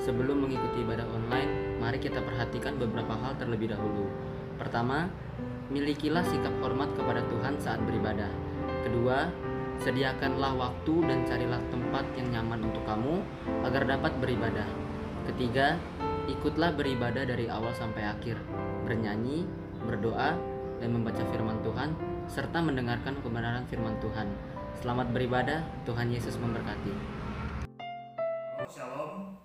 Sebelum mengikuti ibadah online, mari kita perhatikan beberapa hal terlebih dahulu. Pertama, milikilah sikap hormat kepada Tuhan saat beribadah. Kedua, sediakanlah waktu dan carilah tempat yang nyaman untuk kamu agar dapat beribadah. Ketiga, ikutlah beribadah dari awal sampai akhir, bernyanyi, berdoa, dan membaca firman Tuhan, serta mendengarkan kebenaran firman Tuhan. Selamat beribadah, Tuhan Yesus memberkati. Shalom,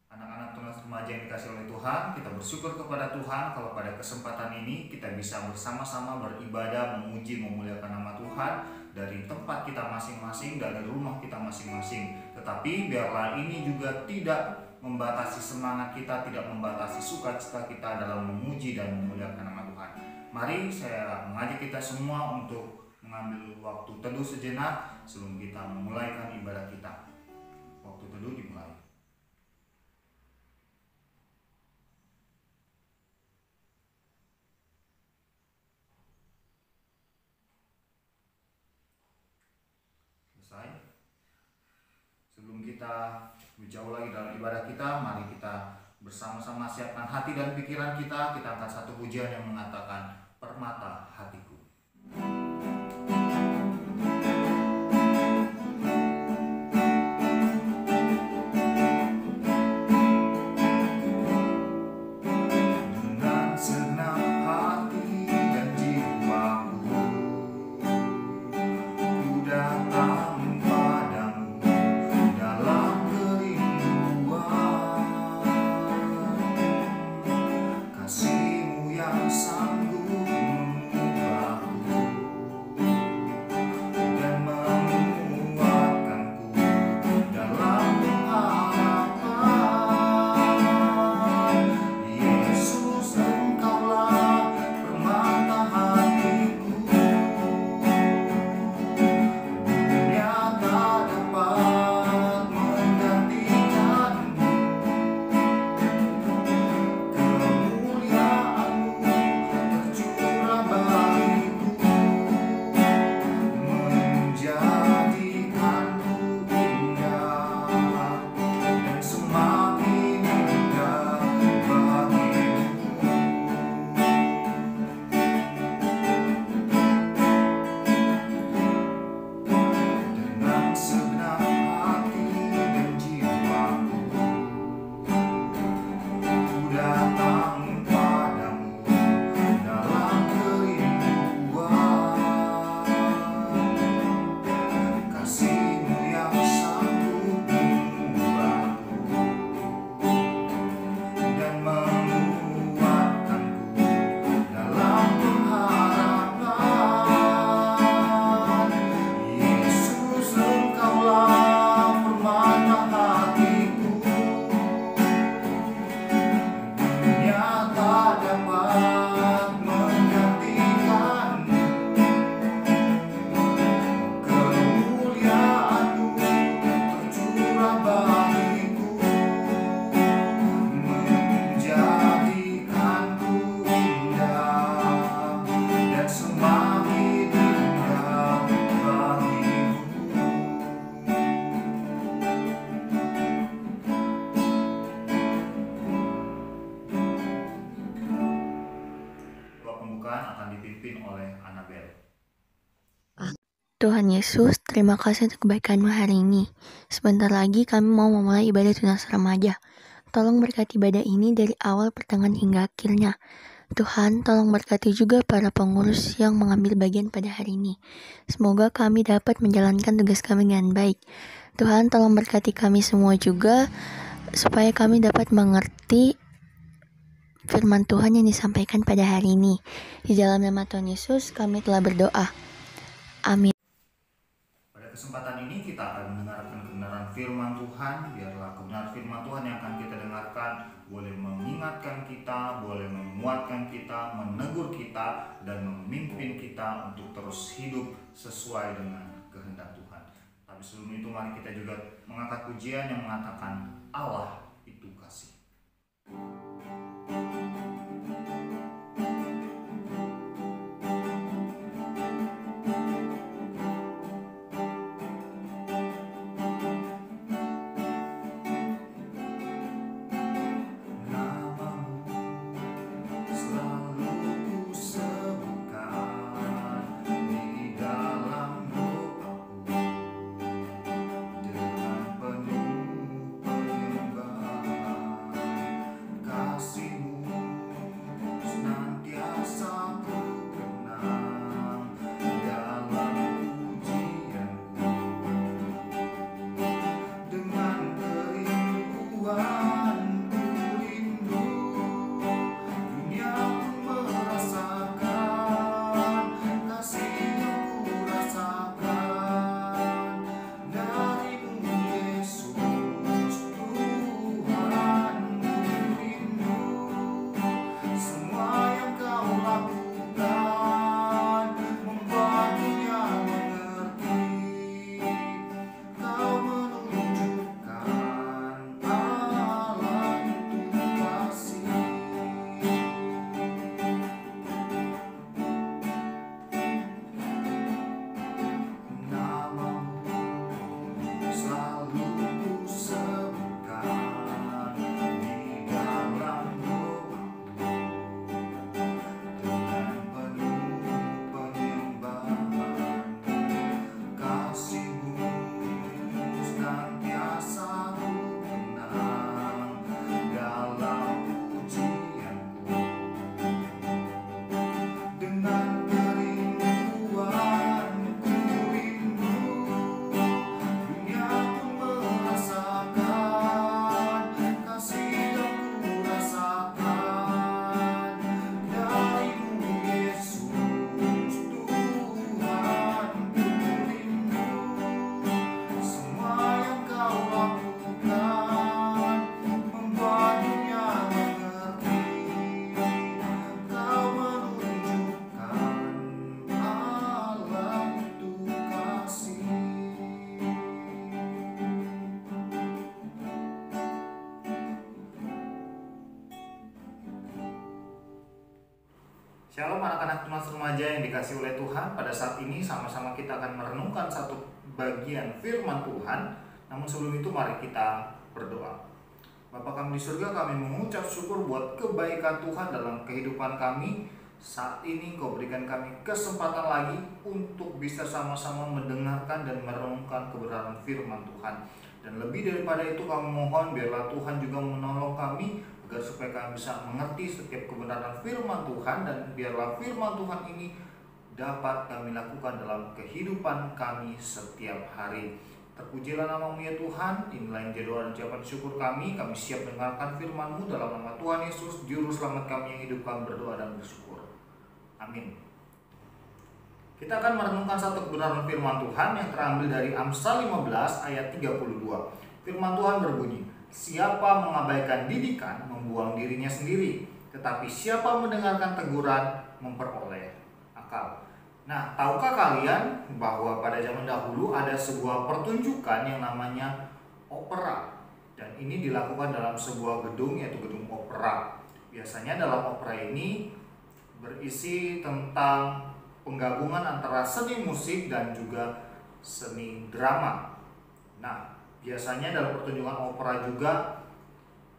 anak-anak tunas remaja yang dikasih oleh Tuhan. Kita bersyukur kepada Tuhan kalau pada kesempatan ini kita bisa bersama-sama beribadah, memuji, memuliakan nama Tuhan dari tempat kita masing-masing, dari rumah kita masing-masing. Tetapi biarlah ini juga tidak membatasi semangat kita, tidak membatasi sukacita kita dalam memuji dan memuliakan nama Tuhan. Mari saya mengajak kita semua untuk mengambil waktu teduh sejenak sebelum kita memulaikan ibadah kita. Waktu teduh dimulai. Selesai. Sebelum kita jauh lagi dalam ibadah kita, mari kita bersama-sama siapkan hati dan pikiran kita. Kita angkat satu pujian yang mengatakan, permata hatiku. Tuhan Yesus, terima kasih untuk kebaikan-Mu hari ini. Sebentar lagi kami mau memulai ibadah tunas remaja. Tolong berkati ibadah ini dari awal, pertengahan hingga akhirnya. Tuhan, tolong berkati juga para pengurus yang mengambil bagian pada hari ini. Semoga kami dapat menjalankan tugas kami dengan baik. Tuhan, tolong berkati kami semua juga, supaya kami dapat mengerti firman Tuhan yang disampaikan pada hari ini. Di dalam nama Tuhan Yesus, kami telah berdoa. Amin. Pada kesempatan ini kita akan mendengarkan kebenaran firman Tuhan. Biarlah kebenaran firman Tuhan yang akan kita dengarkan boleh mengingatkan kita, boleh menguatkan kita, menegur kita, dan memimpin kita untuk terus hidup sesuai dengan kehendak Tuhan. Tapi sebelum itu mari kita juga mengangkat pujian yang mengatakan Allah itu kasih. Shalom anak-anak tunas remaja yang dikasih oleh Tuhan. Pada saat ini sama-sama kita akan merenungkan satu bagian firman Tuhan. Namun sebelum itu mari kita berdoa. Bapa kami di surga, kami mengucap syukur buat kebaikan Tuhan dalam kehidupan kami. Saat ini Kau berikan kami kesempatan lagi untuk bisa sama-sama mendengarkan dan merenungkan kebenaran firman Tuhan. Dan lebih daripada itu kami mohon biarlah Tuhan juga menolong kami agar supaya kami bisa mengerti setiap kebenaran firman Tuhan, dan biarlah firman Tuhan ini dapat kami lakukan dalam kehidupan kami setiap hari. Terpujilah nama-Mu ya Tuhan. Inilah yang doa dan ucapan syukur kami. Kami siap mendengarkan firman-Mu dalam nama Tuhan Yesus, Juru Selamat kami yang hidup. Kami berdoa dan bersyukur. Amin. Kita akan merenungkan satu kebenaran firman Tuhan yang terambil dari Amsal 15 ayat 32. Firman Tuhan berbunyi, siapa mengabaikan didikan membuang dirinya sendiri, tetapi siapa mendengarkan teguran memperoleh akal. Nah, tahukah kalian bahwa pada zaman dahulu ada sebuah pertunjukan yang namanya opera, dan ini dilakukan dalam sebuah gedung, yaitu gedung opera. Biasanya dalam opera ini berisi tentang penggabungan antara seni musik dan juga seni drama. Nah, biasanya dalam pertunjukan opera juga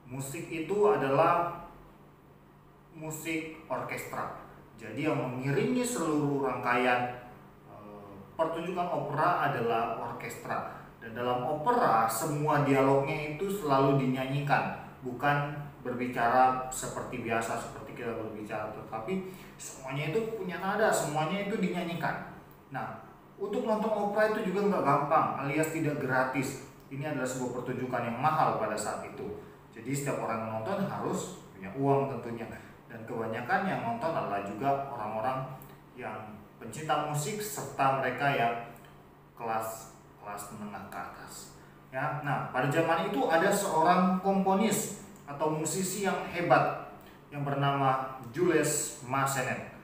musik itu adalah musik orkestra. Jadi yang mengiringi seluruh rangkaian pertunjukan opera adalah orkestra. Dan dalam opera semua dialognya itu selalu dinyanyikan, bukan berbicara seperti biasa seperti kita berbicara, tetapi semuanya itu punya nada, semuanya itu dinyanyikan. Nah, untuk nonton opera itu juga nggak gampang, alias tidak gratis. Ini adalah sebuah pertunjukan yang mahal pada saat itu. Jadi setiap orang yang nonton harus punya uang tentunya. Dan kebanyakan yang nonton adalah juga orang-orang yang pencinta musik serta mereka yang kelas menengah ke atas. Ya, nah pada zaman itu ada seorang komponis atau musisi yang hebat yang bernama Jules Massenet.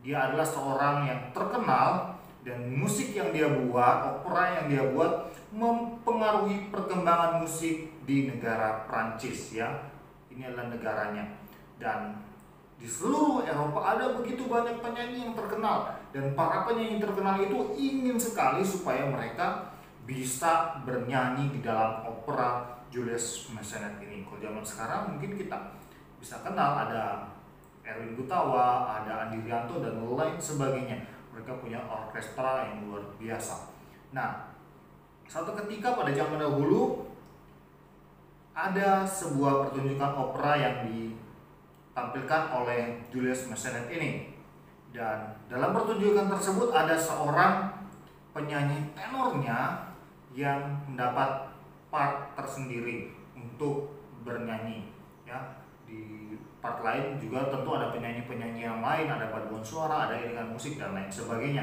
Dia adalah seorang yang terkenal dan musik yang dia buat, opera yang dia buat mempengaruhi perkembangan musik di negara Prancis ya. Ini adalah negaranya. Dan di seluruh Eropa ada begitu banyak penyanyi yang terkenal, dan para penyanyi terkenal itu ingin sekali supaya mereka bisa bernyanyi di dalam opera Jules Massenet ini. Kalau zaman sekarang mungkin kita bisa kenal ada Erwin Gutawa, ada Andi Rianto dan lain sebagainya. Mereka punya orkestra yang luar biasa. Nah, suatu ketika pada zaman dahulu ada sebuah pertunjukan opera yang ditampilkan oleh Jules Massenet ini. Dan dalam pertunjukan tersebut ada seorang penyanyi tenornya yang mendapat part tersendiri untuk bernyanyi ya. Di part lain juga tentu ada penyanyi-penyanyi yang lain, ada paduan suara, ada iringan musik dan lain sebagainya.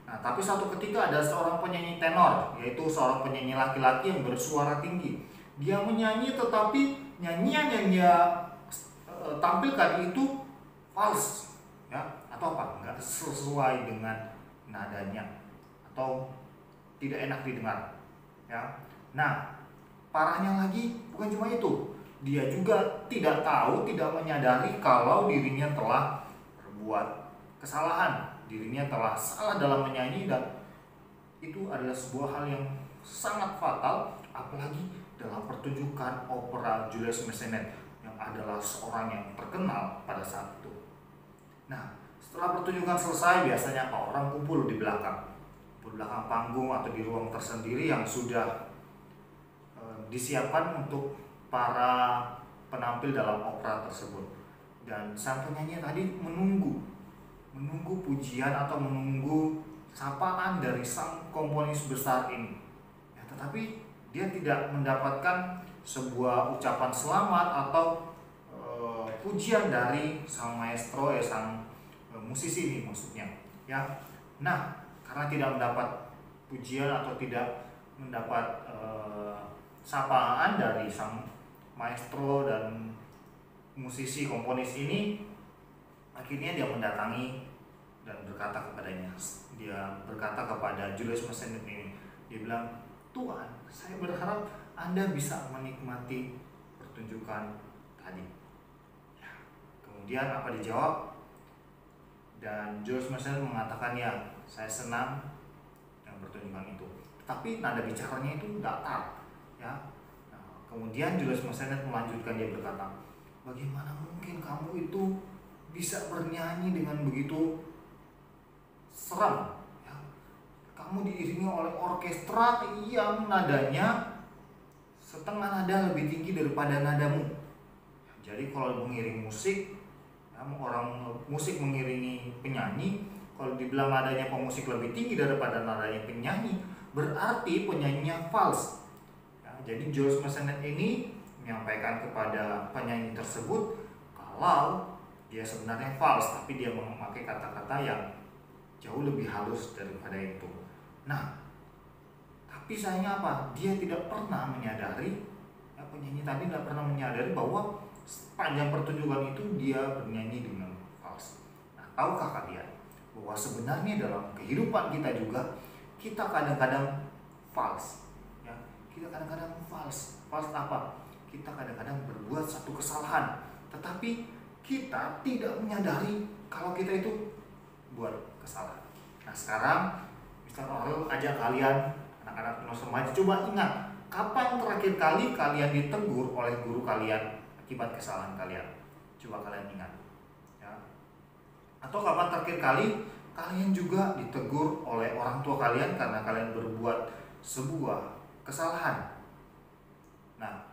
Nah, tapi suatu ketika ada seorang penyanyi tenor, yaitu seorang penyanyi laki-laki yang bersuara tinggi. Dia menyanyi tetapi nyanyian yang dia tampilkan itu fals ya, atau apa? Enggak sesuai dengan nadanya atau tidak enak didengar ya. Nah, parahnya lagi bukan cuma itu. Dia juga tidak tahu, tidak menyadari kalau dirinya telah berbuat kesalahan, dirinya telah salah dalam menyanyi, dan itu adalah sebuah hal yang sangat fatal, apalagi dalam pertunjukan opera Jules Massenet yang adalah seorang yang terkenal pada saat itu. Nah, setelah pertunjukan selesai biasanya orang kumpul di belakang panggung atau di ruang tersendiri yang sudah disiapkan untuk para penampil dalam opera tersebut. Dan sang penyanyi tadi menunggu pujian atau menunggu sapaan dari sang komponis besar ini ya, tetapi dia tidak mendapatkan sebuah ucapan selamat atau pujian dari sang maestro sang musisi ini maksudnya ya. Nah, karena tidak mendapat pujian atau tidak mendapat sapaan dari sang maestro dan musisi komponis ini, akhirnya dia mendatangi dan berkata kepadanya. Dia berkata kepada Jules Massenet ini, dia bilang, "Tuan, saya berharap Anda bisa menikmati pertunjukan tadi." Ya. Kemudian apa dijawab? Dan George Mason mengatakan, ya, saya senang dengan pertunjukan itu. Tetapi nada bicaranya itu datar, ya. Nah, kemudian Julius Massenet melanjutkan, dia berkata, bagaimana mungkin kamu itu bisa bernyanyi dengan begitu seram, ya? Kamu diiringi oleh orkestra yang nadanya setengah nada lebih tinggi daripada nadamu. Jadi kalau mengiring musik, ya, orang musik mengiringi penyanyi, kalau dibilang nadanya pemusik lebih tinggi daripada nadanya penyanyi, berarti penyanyinya fals. Ya, jadi George Massenet ini menyampaikan kepada penyanyi tersebut kalau dia sebenarnya fals, tapi dia memakai kata-kata yang jauh lebih halus daripada itu. Nah, tapi sayangnya apa? Dia tidak pernah menyadari, ya, penyanyi tadi tidak pernah menyadari bahwa sepanjang pertunjukan itu dia bernyanyi dengan fals. Nah, tahukah kalian bahwa sebenarnya dalam kehidupan kita juga kita kadang-kadang fals, ya, kita kadang-kadang fals. Fals apa? Kita kadang-kadang berbuat satu kesalahan, tetapi kita tidak menyadari kalau kita itu buat kesalahan. Nah, sekarang Mr. Orel ajak kalian, anak-anak Tunas Remaja, coba ingat, kapan terakhir kali kalian ditegur oleh guru kalian akibat kesalahan kalian? Coba kalian ingat, ya. Atau kapan terakhir kali kalian juga ditegur oleh orang tua kalian karena kalian berbuat sebuah kesalahan? Nah,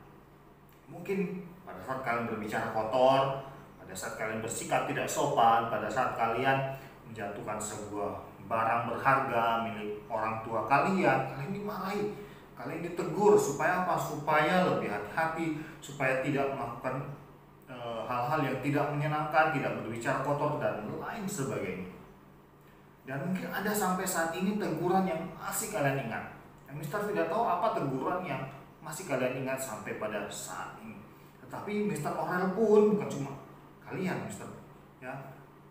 mungkin pada saat kalian berbicara kotor, pada saat kalian bersikap tidak sopan, pada saat kalian menjatuhkan sebuah barang berharga milik orang tua kalian, kalian dimarahi, kalian ditegur. Supaya apa? Supaya lebih hati-hati, supaya tidak melakukan hal-hal yang tidak menyenangkan, tidak berbicara kotor, dan lain sebagainya. Dan mungkin ada sampai saat ini teguran yang masih kalian ingat. Yang Mister tidak tahu apa teguran yang masih kalian ingat sampai pada saat ini. Tetapi Mister Orel pun bukan cuma kalian, Mister, ya,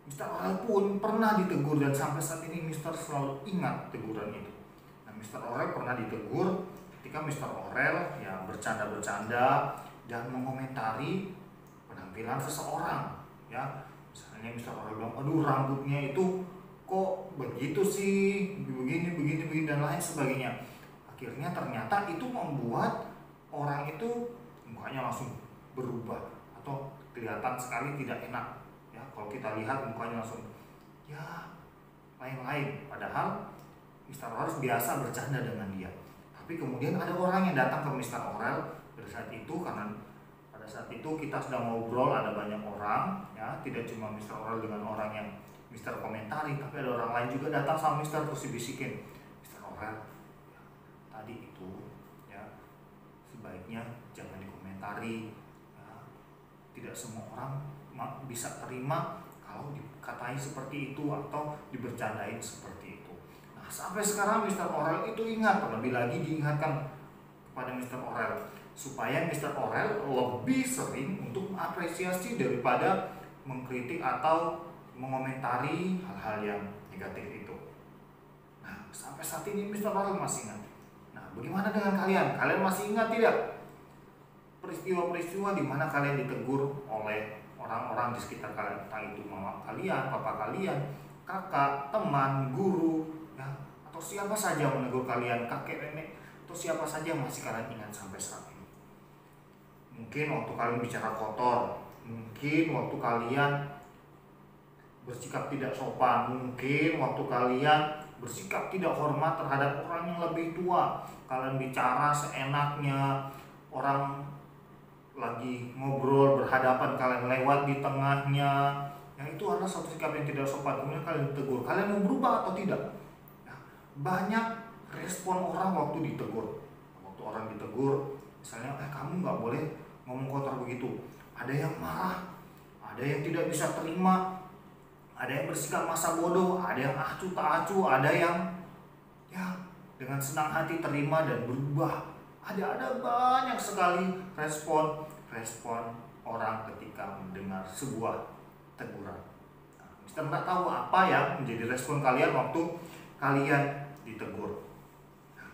Mister Orel pun pernah ditegur, dan sampai saat ini Mister selalu ingat teguran itu. Nah, Mister Orel pernah ditegur ketika Mister Orel, ya, bercanda-bercanda dan mengomentari penampilan seseorang, ya. Misalnya Mister Orel bilang, aduh, rambutnya itu kok begitu sih, begini dan lain sebagainya. Akhirnya ternyata itu membuat orang itu mukanya langsung berubah atau kelihatan sekali tidak enak, ya. Kalau kita lihat mukanya langsung, ya, lain-lain. Padahal Mr. Orel biasa bercanda dengan dia. Tapi kemudian ada orang yang datang ke Mr. Orel pada saat itu, karena pada saat itu kita sedang ngobrol, ada banyak orang, ya, tidak cuma Mr. Orel dengan orang yang Mr. komentari, tapi ada orang lain juga datang sama Mr. terus dibisikin, Mr. Orel, ya, tadi itu, ya, sebaiknya jangan dikomentari. Tidak semua orang bisa terima kalau dikatai seperti itu atau dibercandain seperti itu. Nah, sampai sekarang Mr. Orel itu ingat, terlebih lagi diingatkan kepada Mr. Orel supaya Mr. Orel lebih sering untuk mengapresiasi daripada mengkritik atau mengomentari hal-hal yang negatif itu. Nah, sampai saat ini Mr. Orel masih ingat. Nah, bagaimana dengan kalian? Kalian masih ingat tidak peristiwa-peristiwa di mana kalian ditegur oleh orang-orang di sekitar kalian, entah itu mama kalian, papa kalian, kakak, teman, guru, ya, atau siapa saja menegur kalian, kakek, nenek, atau siapa saja masih kalian ingat sampai saat ini. Mungkin waktu kalian bicara kotor, mungkin waktu kalian bersikap tidak sopan, mungkin waktu kalian bersikap tidak hormat terhadap orang yang lebih tua, kalian bicara seenaknya, orang lagi ngobrol berhadapan, kalian lewat di tengahnya, yang itu adalah satu sikap yang tidak sopan. Kemudian kalian ditegur, kalian mau berubah atau tidak? Ya, banyak respon orang waktu ditegur. Waktu orang ditegur, misalnya, kamu nggak boleh ngomong kotor begitu. Ada yang marah, ada yang tidak bisa terima, ada yang bersikap masa bodoh, ada yang acuh tak acuh, ada yang, ya, dengan senang hati terima dan berubah. Ada banyak sekali respon orang ketika mendengar sebuah teguran. Nah, Mister nggak tahu apa yang menjadi respon kalian waktu kalian ditegur. Nah,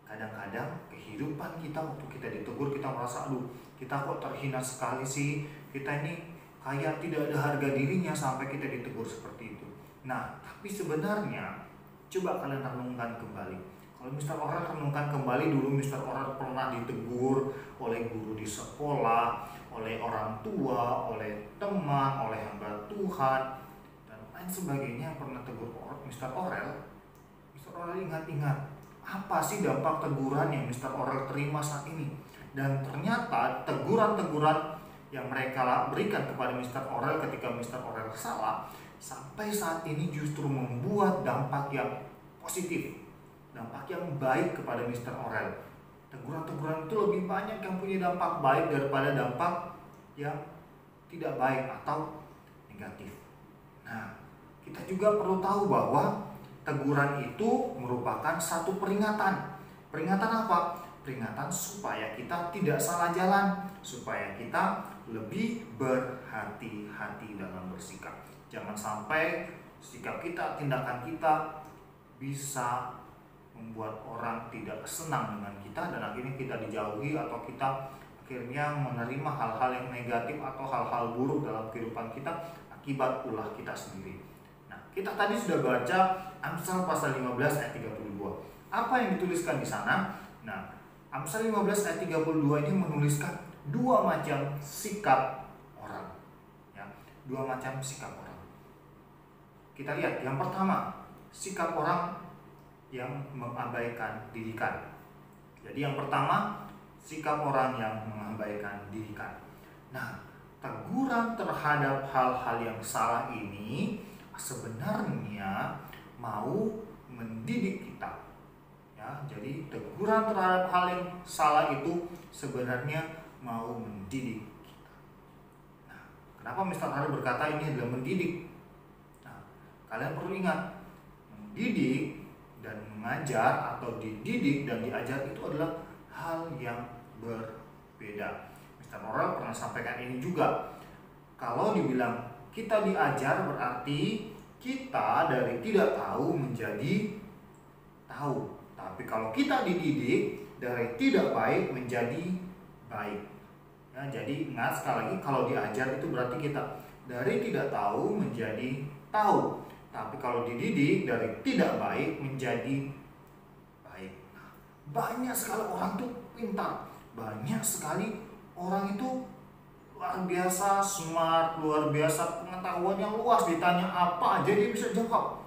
kadang-kadang kehidupan kita waktu kita ditegur, kita merasa, aduh, kita kok terhina sekali sih, kita ini kayak tidak ada harga dirinya sampai kita ditegur seperti itu. Nah, tapi sebenarnya coba kalian renungkan kembali. Kalau Mr. Oral renungkan kembali, dulu Mr. Oral pernah ditegur oleh guru di sekolah, oleh orang tua, oleh teman, oleh hamba Tuhan, dan lain sebagainya yang pernah tegur Mr. Oral. Mr. Oral ingat-ingat, apa sih dampak teguran yang Mr. Oral terima saat ini? Dan ternyata teguran-teguran yang mereka berikan kepada Mr. Oral ketika Mr. Oral salah, sampai saat ini justru membuat dampak yang positif, dampak yang baik kepada Mr. Oral. Teguran-teguran itu lebih banyak yang punya dampak baik daripada dampak yang tidak baik atau negatif. Nah, kita juga perlu tahu bahwa teguran itu merupakan satu peringatan. Peringatan apa? Peringatan supaya kita tidak salah jalan, supaya kita lebih berhati-hati dalam bersikap. Jangan sampai sikap kita, tindakan kita bisa membuat orang tidak senang dengan kita dan akhirnya kita dijauhi atau kita akhirnya menerima hal-hal yang negatif atau hal-hal buruk dalam kehidupan kita akibat ulah kita sendiri. Nah, kita tadi sudah baca Amsal pasal 15 ayat 32. Apa yang dituliskan di sana? Nah, Amsal 15 ayat 32 ini menuliskan dua macam sikap orang. Ya, dua macam sikap orang. Kita lihat yang pertama, sikap orang yang mengabaikan didikan. Jadi yang pertama, sikap orang yang mengabaikan didikan. Nah, teguran terhadap hal-hal yang salah ini sebenarnya mau mendidik kita. Ya, jadi teguran terhadap hal yang salah itu sebenarnya mau mendidik kita. Nah, kenapa Mr. Hari berkata ini adalah mendidik? Nah, kalian perlu ingat, mendidik dan mengajar atau dididik dan diajar itu adalah hal yang berbeda. Mr. Oral pernah sampaikan ini juga. Kalau dibilang kita diajar berarti kita dari tidak tahu menjadi tahu. Tapi kalau kita dididik dari tidak baik menjadi baik. Ya, jadi ingat sekali lagi, kalau diajar itu berarti kita dari tidak tahu menjadi tahu. Tapi kalau dididik dari tidak baik menjadi baik. Nah, banyak sekali orang itu pintar. Banyak sekali orang itu luar biasa smart, luar biasa pengetahuan yang luas. Ditanya apa aja dia bisa jawab.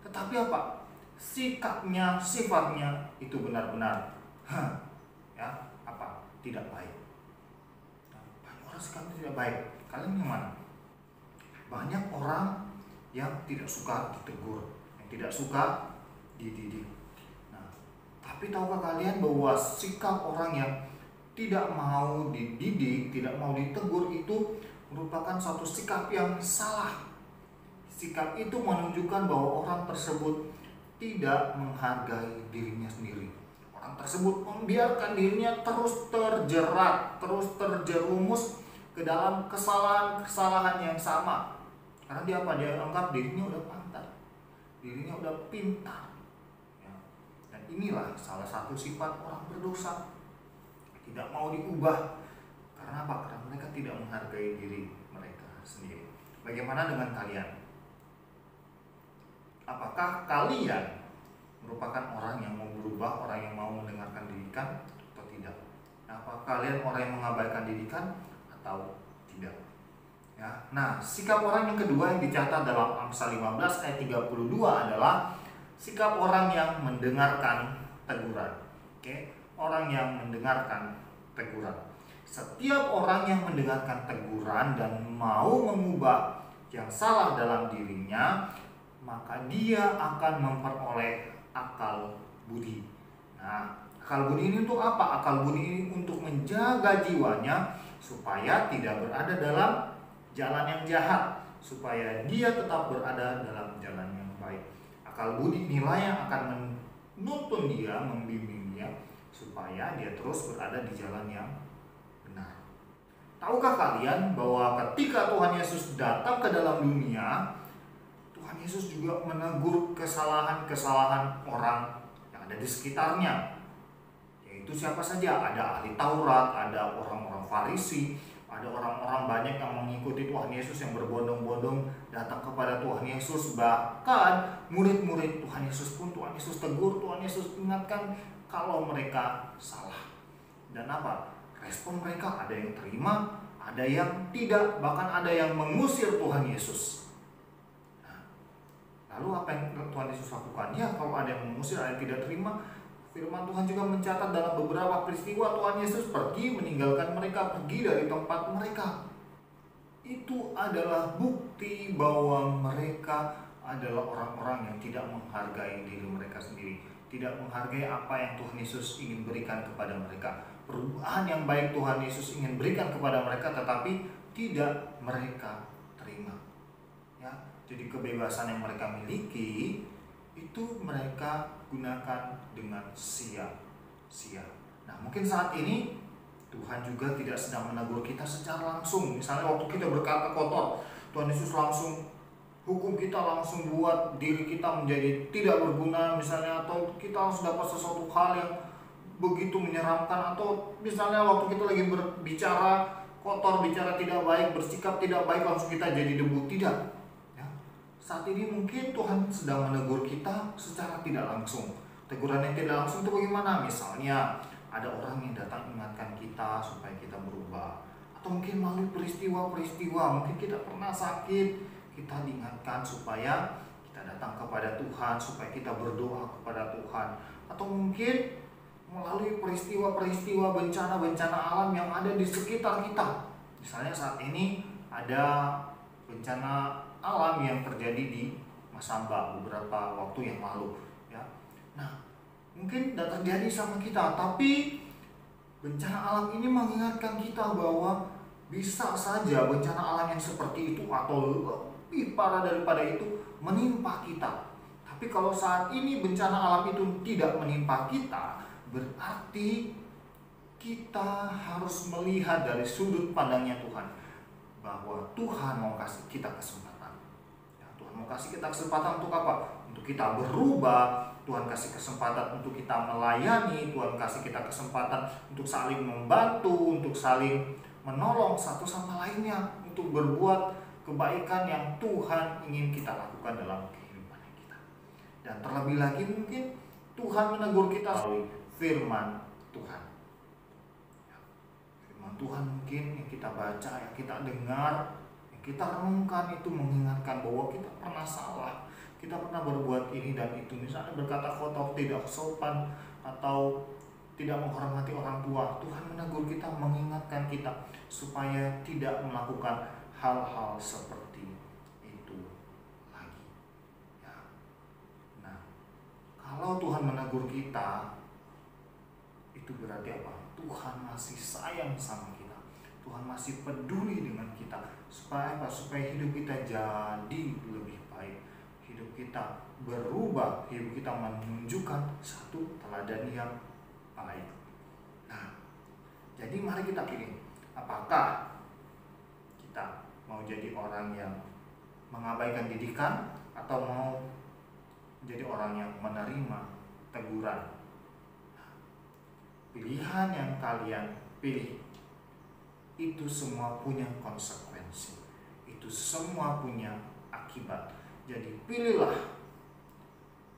Tetapi apa? Sikapnya, sifatnya itu benar-benar ya, apa? Tidak baik. Nah, banyak orang sikapnya tidak baik. Kalian yang mana? Banyak orang yang tidak suka ditegur, yang tidak suka dididik. Nah, tapi tahukah kalian bahwa sikap orang yang tidak mau dididik, tidak mau ditegur itu merupakan suatu sikap yang salah. Sikap itu menunjukkan bahwa orang tersebut tidak menghargai dirinya sendiri. Orang tersebut membiarkan dirinya terus terjerat, terus terjerumus ke dalam kesalahan-kesalahan yang sama. Karena dia apa? Dia anggap dirinya udah pantas, dirinya udah pintar. Ya. Dan inilah salah satu sifat orang berdosa. Tidak mau diubah. Karena apa? Karena mereka tidak menghargai diri mereka sendiri. Bagaimana dengan kalian? Apakah kalian merupakan orang yang mau berubah, orang yang mau mendengarkan didikan atau tidak? Apakah kalian orang yang mengabaikan didikan atau tidak? Ya. Nah, sikap orang yang kedua yang dicatat dalam Amsal 15 ayat 32 adalah sikap orang yang mendengarkan teguran. Oke, orang yang mendengarkan teguran. Setiap orang yang mendengarkan teguran dan mau mengubah yang salah dalam dirinya, maka dia akan memperoleh akal budi. Nah, akal budi ini untuk apa? Akal budi ini untuk menjaga jiwanya supaya tidak berada dalam jalan yang jahat, supaya dia tetap berada dalam jalan yang baik. Akal budi inilah yang akan menuntun dia, membimbing dia supaya dia terus berada di jalan yang benar. Tahukah kalian bahwa ketika Tuhan Yesus datang ke dalam dunia, Tuhan Yesus juga menegur kesalahan-kesalahan orang yang ada di sekitarnya. Yaitu siapa saja? Ada ahli Taurat, ada orang-orang Farisi, Ada orang-orang banyak yang mengikuti Tuhan Yesus, yang berbondong-bondong datang kepada Tuhan Yesus. Bahkan murid-murid Tuhan Yesus pun Tuhan Yesus tegur, Tuhan Yesus ingatkan kalau mereka salah. Dan apa? Respon mereka, ada yang terima, ada yang tidak, bahkan ada yang mengusir Tuhan Yesus. Lalu apa yang Tuhan Yesus lakukan? Ya, kalau ada yang mengusir, ada yang tidak terima, firman Tuhan juga mencatat dalam beberapa peristiwa Tuhan Yesus pergi meninggalkan mereka, pergi dari tempat mereka. Itu adalah bukti bahwa mereka adalah orang-orang yang tidak menghargai diri mereka sendiri, tidak menghargai apa yang Tuhan Yesus ingin berikan kepada mereka. Perubahan yang baik Tuhan Yesus ingin berikan kepada mereka, tetapi tidak mereka terima. Ya, jadi kebebasan yang mereka miliki itu mereka gunakan dengan sia-sia. Nah, mungkin saat ini Tuhan juga tidak sedang menegur kita secara langsung. Misalnya waktu kita berkata kotor, Tuhan Yesus langsung hukum kita, langsung buat diri kita menjadi tidak berguna misalnya, atau kita harus dapat sesuatu hal yang begitu menyeramkan, atau misalnya waktu kita lagi berbicara kotor, bicara tidak baik, bersikap tidak baik, langsung kita jadi debu. Tidak. Saat ini mungkin Tuhan sedang menegur kita secara tidak langsung. Teguran yang tidak langsung itu bagaimana? Misalnya ada orang yang datang ingatkan kita supaya kita berubah. Atau mungkin melalui peristiwa-peristiwa, mungkin kita pernah sakit, kita diingatkan supaya kita datang kepada Tuhan, supaya kita berdoa kepada Tuhan. Atau mungkin melalui peristiwa-peristiwa bencana-bencana alam yang ada di sekitar kita. Misalnya saat ini ada bencana alam yang terjadi di Masamba beberapa waktu yang lalu, ya. Nah, mungkin tidak terjadi sama kita, tapi bencana alam ini mengingatkan kita bahwa bisa saja bencana alam yang seperti itu atau lebih parah daripada itu menimpa kita. Tapi kalau saat ini bencana alam itu tidak menimpa kita, berarti kita harus melihat dari sudut pandangnya Tuhan, bahwa Tuhan mau kasih kita kesempatan. Tuhan mau kasih kita kesempatan untuk apa? Untuk kita berubah. Tuhan kasih kesempatan untuk kita melayani. Tuhan kasih kita kesempatan untuk saling membantu, untuk saling menolong satu sama lainnya, untuk berbuat kebaikan yang Tuhan ingin kita lakukan dalam kehidupan kita. Dan terlebih lagi mungkin Tuhan menegur kita melalui firman Tuhan. Firman Tuhan mungkin yang kita baca, yang kita dengar, kita renungkan itu mengingatkan bahwa kita pernah salah, kita pernah berbuat ini dan itu, misalnya berkata kotor, tidak sopan, atau tidak menghormati orang tua. Tuhan menegur kita, mengingatkan kita supaya tidak melakukan hal-hal seperti itu lagi. Ya. Nah, kalau Tuhan menegur kita, itu berarti apa? Tuhan masih sayang sama kita. Tuhan masih peduli dengan kita. Supaya apa? Supaya hidup kita jadi lebih baik. Hidup kita berubah. Hidup kita menunjukkan satu teladan yang baik. Nah, jadi mari kita pilih. Apakah kita mau jadi orang yang mengabaikan didikan, atau mau jadi orang yang menerima teguran? Pilihan yang kalian pilih itu semua punya konsekuensi, itu semua punya akibat. Jadi pilihlah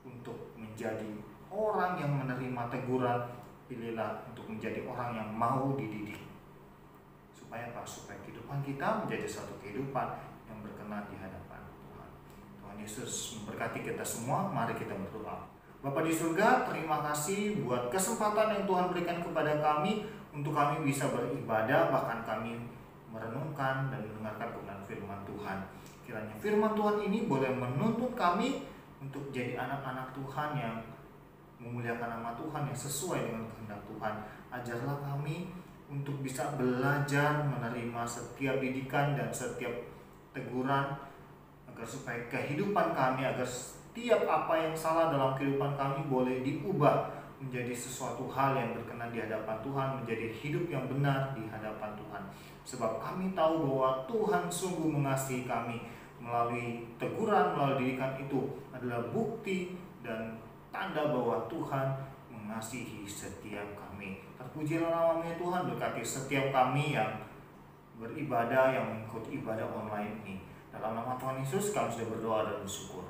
untuk menjadi orang yang menerima teguran, pilihlah untuk menjadi orang yang mau dididik. Supaya apa? Supaya kehidupan kita menjadi satu kehidupan yang berkenan di hadapan Tuhan. Tuhan Yesus memberkati kita semua. Mari kita berdoa. Bapa di surga, terima kasih buat kesempatan yang Tuhan berikan kepada kami untuk kami bisa beribadah, bahkan kami merenungkan dan mendengarkan kebenaran firman Tuhan. Kiranya firman Tuhan ini boleh menuntun kami untuk jadi anak-anak Tuhan yang memuliakan nama Tuhan, yang sesuai dengan kehendak Tuhan. Ajarlah kami untuk bisa belajar menerima setiap didikan dan setiap teguran, agar supaya kehidupan kami, agar setiap apa yang salah dalam kehidupan kami boleh diubah menjadi sesuatu hal yang berkenan di hadapan Tuhan, menjadi hidup yang benar di hadapan Tuhan. Sebab kami tahu bahwa Tuhan sungguh mengasihi kami. Melalui teguran, melalui didikan itu adalah bukti dan tanda bahwa Tuhan mengasihi setiap kami. Terpujilah nama-Nya Tuhan, berkati setiap kami yang beribadah yang mengikuti ibadah online ini. Dalam nama Tuhan Yesus kami sudah berdoa dan bersyukur.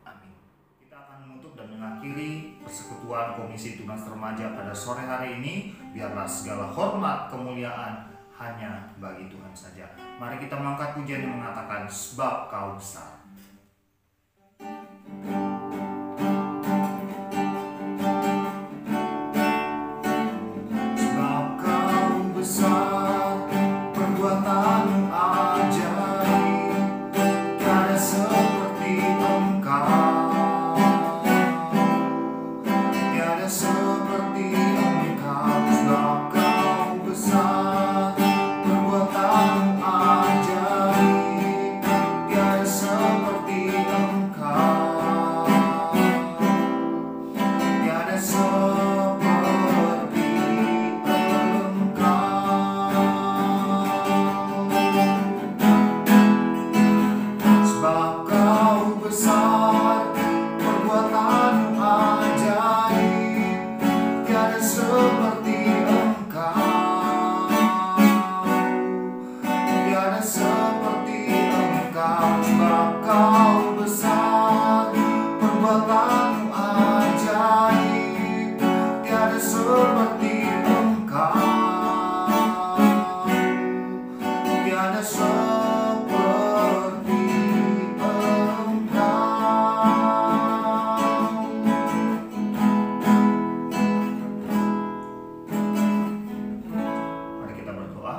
Amin. Kita akan menutup dan mengakhiri persekutuan Komisi Tunas Remaja pada sore hari ini. Biarlah segala hormat kemuliaan hanya bagi Tuhan saja. Mari kita mengangkat pujian yang mengatakan sebab Kau besar. Sebab Kau besar, perbuatanmu ajaib, tiada seperti Engkau, tiada seperti Engkau. Sebab Kau besar, perbuatanmu ajaib, tiada seperti Engkau, tiada seperti Engkau. Sebab Kau besar, perbuatanmu ajaib, tiada seperti Engkau, tiada seperti Engkau. Sebab Kau besar, perbuatanmu ajaib, tiada seperti Engkau, tiada seperti Engkau. Mari kita berdoa.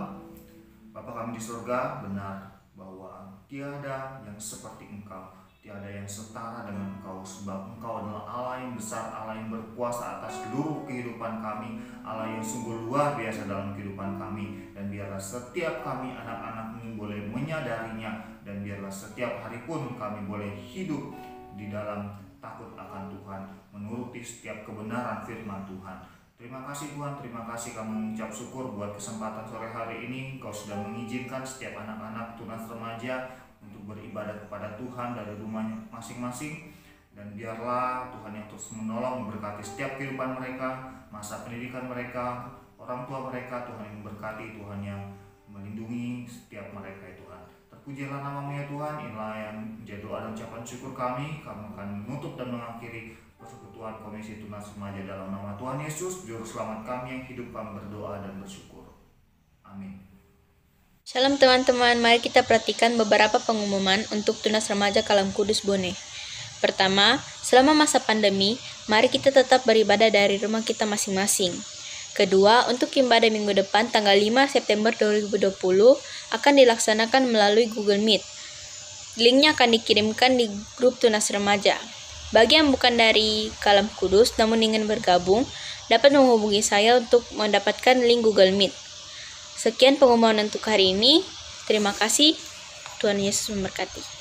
Bapa kami di surga, benar bahwa tiada yang seperti Engkau, tiada yang setara dengan Engkau, sebab Engkau adalah Allah yang besar, Allah yang berkuasa atas seluruh kehidupan kami, Allah yang sungguh luar biasa dalam kehidupan kami. Dan biarlah setiap kami anak-anak-Mu boleh menyadarinya, dan biarlah setiap hari pun kami boleh hidup di dalam takut akan Tuhan, menuruti setiap kebenaran firman Tuhan. Terima kasih Tuhan, terima kasih kami mengucap syukur buat kesempatan sore hari ini. Engkau sudah mengizinkan setiap anak-anak tunas remaja untuk beribadah kepada Tuhan dari rumahnya masing-masing. Dan biarlah Tuhan yang terus menolong, memberkati setiap kehidupan mereka, masa pendidikan mereka, orang tua mereka. Tuhan yang memberkati, Tuhan yang melindungi setiap mereka ya Tuhan. Terpujilah nama-Mu ya Tuhan. Inilah yang menjadi doa dan ucapan syukur kami. Kami akan menutup dan mengakhiri persekutuan Komisi Tunas Remaja dalam nama Tuhan Yesus, Juru Selamat kami yang hidup, kami berdoa dan bersyukur. Amin. Shalom teman-teman, mari kita perhatikan beberapa pengumuman untuk Tunas Remaja Kalam Kudus Bone. Pertama, selama masa pandemi, mari kita tetap beribadah dari rumah kita masing-masing. Kedua, untuk ibadah minggu depan tanggal 5 September 2020 akan dilaksanakan melalui Google Meet. Linknya akan dikirimkan di grup Tunas Remaja. Bagi yang bukan dari Kalam Kudus namun ingin bergabung, dapat menghubungi saya untuk mendapatkan link Google Meet. Sekian pengumuman untuk hari ini. Terima kasih. Tuhan Yesus memberkati.